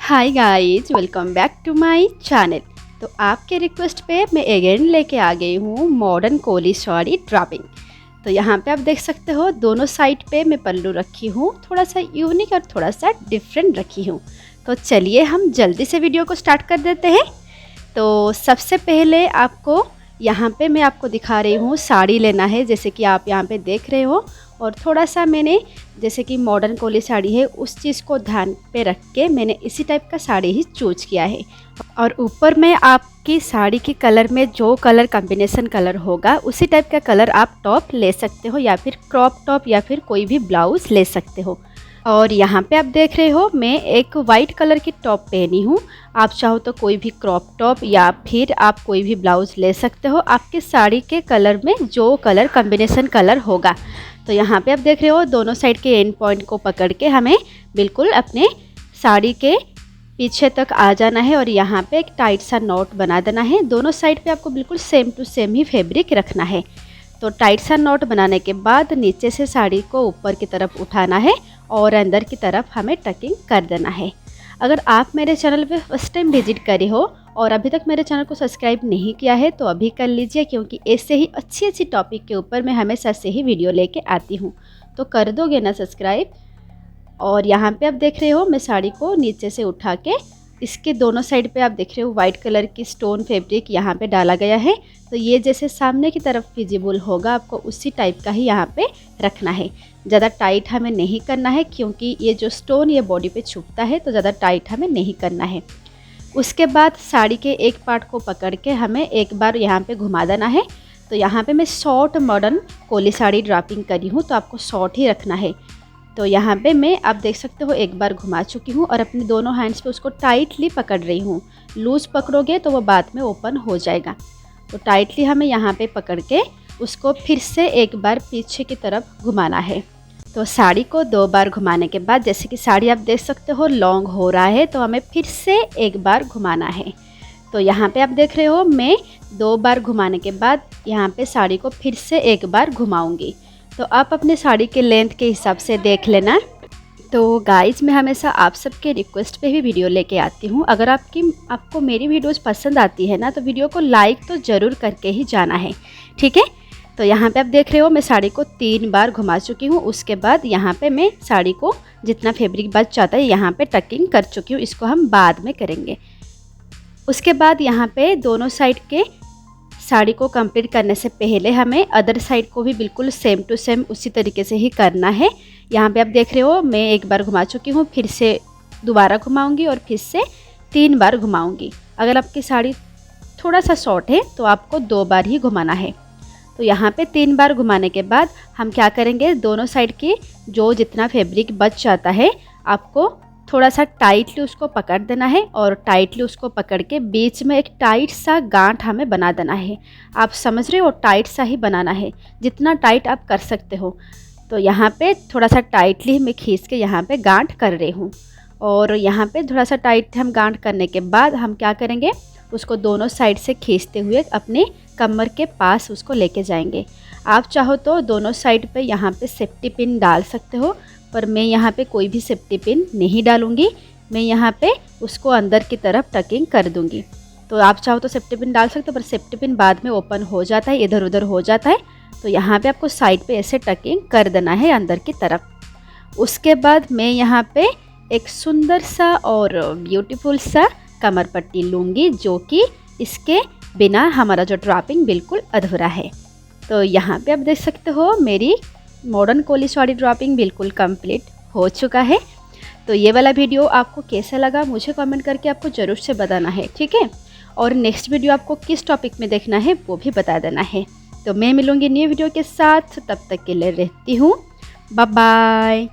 Hi guys, welcome back to my channel. तो आपके request पे मैं अगेन लेके आ गई हूँ मॉडर्न कोली साड़ी ड्रापिंग। तो यहाँ पे आप देख सकते हो दोनों साइड पे मैं पल्लू रखी हूँ, थोड़ा सा यूनिक और थोड़ा सा डिफरेंट रखी हूँ। तो चलिए हम जल्दी से वीडियो को स्टार्ट कर देते हैं। तो सबसे पहले आपको यहाँ पे मैं आपको दिखा रही हूँ साड़ी लेना है, जैसे कि आप यहाँ पे देख रहे हो। और थोड़ा सा मैंने जैसे कि मॉडर्न कोली साड़ी है उस चीज़ को ध्यान पे रख के मैंने इसी टाइप का साड़ी ही चूज किया है। और ऊपर में आपकी साड़ी के कलर में जो कलर कॉम्बिनेशन कलर होगा उसी टाइप का कलर आप टॉप ले सकते हो, या फिर क्रॉप टॉप या फिर कोई भी ब्लाउज़ ले सकते हो। और यहाँ पे आप देख रहे हो मैं एक वाइट कलर की टॉप पहनी हूँ। आप चाहो तो कोई भी क्रॉप टॉप या फिर आप कोई भी ब्लाउज़ ले सकते हो आपके साड़ी के कलर में जो कलर कॉम्बिनेशन कलर होगा। तो यहाँ पे आप देख रहे हो दोनों साइड के एंड पॉइंट को पकड़ के हमें बिल्कुल अपने साड़ी के पीछे तक आ जाना है और यहाँ पे एक टाइट सा नॉट बना देना है। दोनों साइड पे आपको बिल्कुल सेम टू सेम ही फैब्रिक रखना है। तो टाइट सा नॉट बनाने के बाद नीचे से साड़ी को ऊपर की तरफ उठाना है और अंदर की तरफ हमें टकिंग कर देना है। अगर आप मेरे चैनल पे फर्स्ट टाइम विजिट करे हो और अभी तक मेरे चैनल को सब्सक्राइब नहीं किया है तो अभी कर लीजिए, क्योंकि ऐसे ही अच्छी अच्छी टॉपिक के ऊपर मैं हमेशा से ही वीडियो लेके आती हूँ। तो कर दोगे ना सब्सक्राइब। और यहाँ पे आप देख रहे हो मैं साड़ी को नीचे से उठा के इसके दोनों साइड पे आप देख रहे हो वाइट कलर की स्टोन फैब्रिक यहाँ पे डाला गया है। तो ये जैसे सामने की तरफ विजिबल होगा आपको उसी टाइप का ही यहाँ पे रखना है। ज़्यादा टाइट हमें नहीं करना है, क्योंकि ये जो स्टोन ये बॉडी पे छुपता है, तो ज़्यादा टाइट हमें नहीं करना है। उसके बाद साड़ी के एक पार्ट को पकड़ के हमें एक बार यहाँ पे घुमा देना है। तो यहाँ पे मैं short modern Koli sari dropping करी हूँ, तो आपको शॉर्ट ही रखना है। तो यहाँ पे मैं आप देख सकते हो एक बार घुमा चुकी हूँ और अपने दोनों हैंड्स पे उसको टाइटली पकड़ रही हूँ। लूज़ पकड़ोगे तो वो बाद में ओपन हो जाएगा। तो टाइटली हमें यहाँ पे पकड़ के उसको फिर से एक बार पीछे की तरफ घुमाना है। तो साड़ी को 2 बार घुमाने के बाद जैसे कि साड़ी आप देख सकते हो लॉन्ग हो रहा है, तो हमें फिर से एक बार घुमाना है। तो यहाँ पे आप देख रहे हो मैं 2 बार घुमाने के बाद यहाँ पे साड़ी को फिर से एक बार घुमाऊंगी। तो आप अपने साड़ी के लेंथ के हिसाब से देख लेना। तो गाइज मैं हमेशा आप सबके रिक्वेस्ट पे भी वीडियो लेके आती हूँ। अगर आपको मेरी वीडियोज़ पसंद आती है ना, तो वीडियो को लाइक तो ज़रूर करके ही जाना है, ठीक है। तो यहाँ पे आप देख रहे हो मैं साड़ी को 3 बार घुमा चुकी हूँ। उसके बाद यहाँ पे मैं साड़ी को जितना फैब्रिक बच जाता है यहाँ पे टकिंग कर चुकी हूँ। इसको हम बाद में करेंगे। उसके बाद यहाँ पे दोनों साइड के साड़ी को कंप्लीट करने से पहले हमें अदर साइड को भी बिल्कुल सेम टू सेम उसी तरीके से ही करना है। यहाँ पे आप देख रहे हो मैं एक बार घुमा चुकी हूँ, फिर से दोबारा घुमाऊँगी और फिर से 3 बार घुमाऊँगी। अगर आपकी साड़ी थोड़ा सा शॉर्ट है तो आपको 2 बार ही घुमाना है। तो यहाँ पे 3 बार घुमाने के बाद हम क्या करेंगे, दोनों साइड की जो जितना फैब्रिक बच जाता है आपको थोड़ा सा टाइटली उसको पकड़ देना है और टाइटली उसको पकड़ के बीच में एक टाइट सा गांठ हमें बना देना है। आप समझ रहे हो, टाइट सा ही बनाना है, जितना टाइट आप कर सकते हो। तो यहाँ पे थोड़ा सा टाइटली मैं खींच के यहाँ पे गांठ कर रही हूँ। और यहाँ पे थोड़ा सा टाइट हम गांठ करने के बाद हम क्या करेंगे, उसको दोनों साइड से खींचते हुए अपने कमर के पास उसको लेके जाएंगे। आप चाहो तो दोनों साइड पे यहाँ पे सेफ्टी पिन डाल सकते हो, पर मैं यहाँ पे कोई भी सेफ्टी पिन नहीं डालूँगी। मैं यहाँ पे उसको अंदर की तरफ टकिंग कर दूँगी। तो आप चाहो तो सेफ्टी पिन डाल सकते हो, पर सेफ्टी पिन बाद में ओपन हो जाता है, इधर उधर हो जाता है। तो यहाँ पे आपको साइड पे ऐसे टकिंग कर देना है अंदर की तरफ। उसके बाद मैं यहाँ पे एक सुंदर सा और ब्यूटीफुल सा कमर पट्टी लूँगी, जो कि इसके बिना हमारा जो ड्रापिंग बिल्कुल अधूरा है। तो यहाँ पे आप देख सकते हो मेरी मॉडर्न कोली साड़ी ड्रापिंग बिल्कुल कंप्लीट हो चुका है। तो ये वाला वीडियो आपको कैसा लगा मुझे कमेंट करके आपको ज़रूर से बताना है, ठीक है। और नेक्स्ट वीडियो आपको किस टॉपिक में देखना है वो भी बता देना है। तो मैं मिलूँगी न्यू वीडियो के साथ, तब तक के लिए रहती हूँ, बाय बाय।